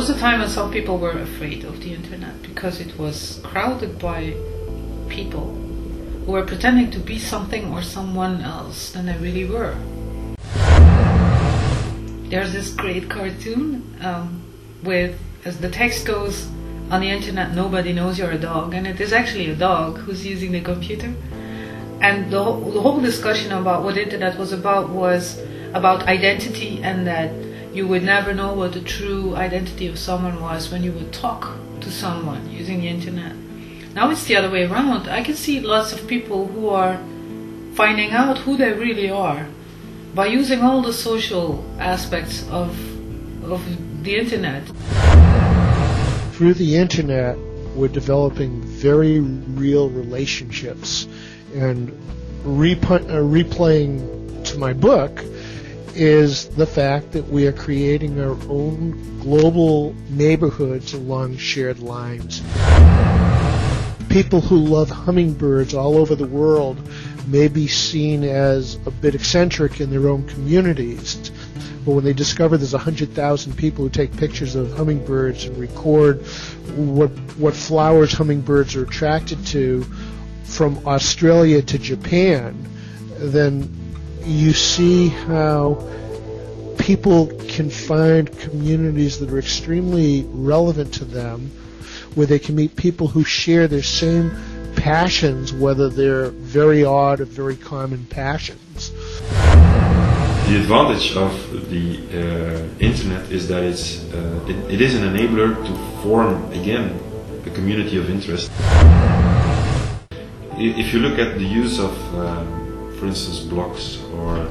was a time when some people were afraid of the internet because it was crowded by people who were pretending to be something or someone else than they really were. There's this great cartoon with, as the text goes, on the internet nobody knows you're a dog, and it is actually a dog who's using the computer. And the whole discussion about what the internet was about identity, and that you would never know what the true identity of someone was when you would talk to someone using the internet. Now it's the other way around. I can see lots of people who are finding out who they really are by using all the social aspects of the internet. Through the internet, we're developing very real relationships. And replaying to my book is the fact that we are creating our own global neighborhoods along shared lines. People who love hummingbirds all over the world may be seen as a bit eccentric in their own communities, but when they discover there's 100,000 people who take pictures of hummingbirds and record what flowers hummingbirds are attracted to from Australia to Japan, then you see how people can find communities that are extremely relevant to them, where they can meet people who share their same passions, whether they're very odd or very common passions. The advantage of the internet is that it is an enabler to form, again, a community of interest. If you look at the use of, for instance, blogs or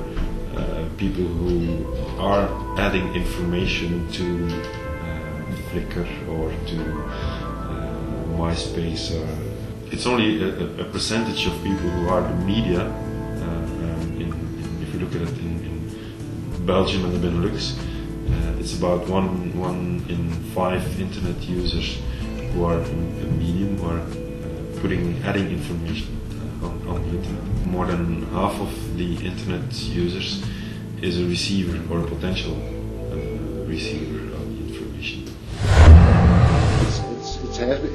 people who are adding information to Flickr or to MySpace, it's only a percentage of people who are the media. If you look at it in Belgium and the Benelux, it's about one in 5 internet users who are a medium or adding information on the internet. More than half of the internet users is a receiver or a potential receiver of the information.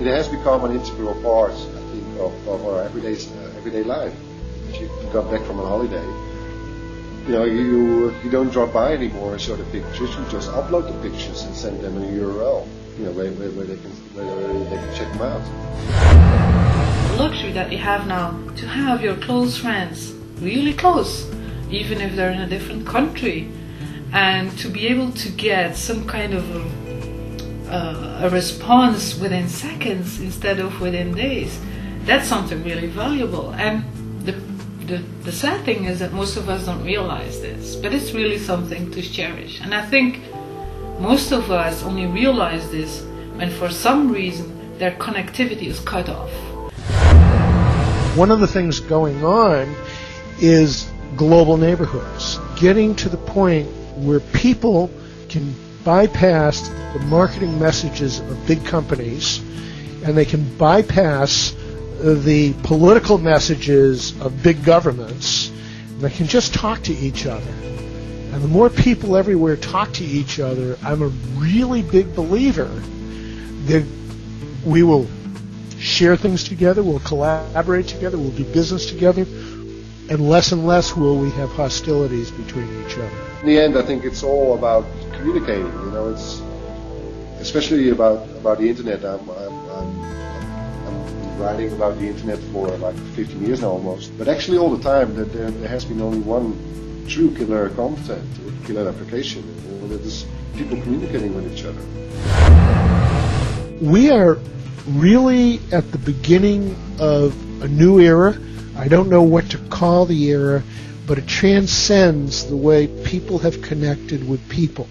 It has become an integral part, I think, of our everyday life. If you got back from a holiday, you don't drop by anymore and show the pictures. You just upload the pictures and send them an URL, where they can check them out. The luxury that you have now to have your close friends really close, even if they're in a different country, and to be able to get some kind of a response within seconds instead of within days, that's something really valuable. And the sad thing is that most of us don't realize this, but it's really something to cherish. And I think most of us only realize this when for some reason their connectivity is cut off. One of the things going on is global neighborhoods, getting to the point where people can bypass the marketing messages of big companies, and they can bypass the political messages of big governments, and they can just talk to each other. And the more people everywhere talk to each other, I'm a really big believer that we will share things together, we'll collaborate together, we'll do business together, and less will we have hostilities between each other. In the end, I think it's all about communicating. It's especially about the internet. I'm writing about the internet for like 15 years now almost. But actually, all the time there has been only one true killer content or killer application, and that is people communicating with each other. We are really at the beginning of a new era. I don't know what to call the era, but it transcends the way people have connected with people.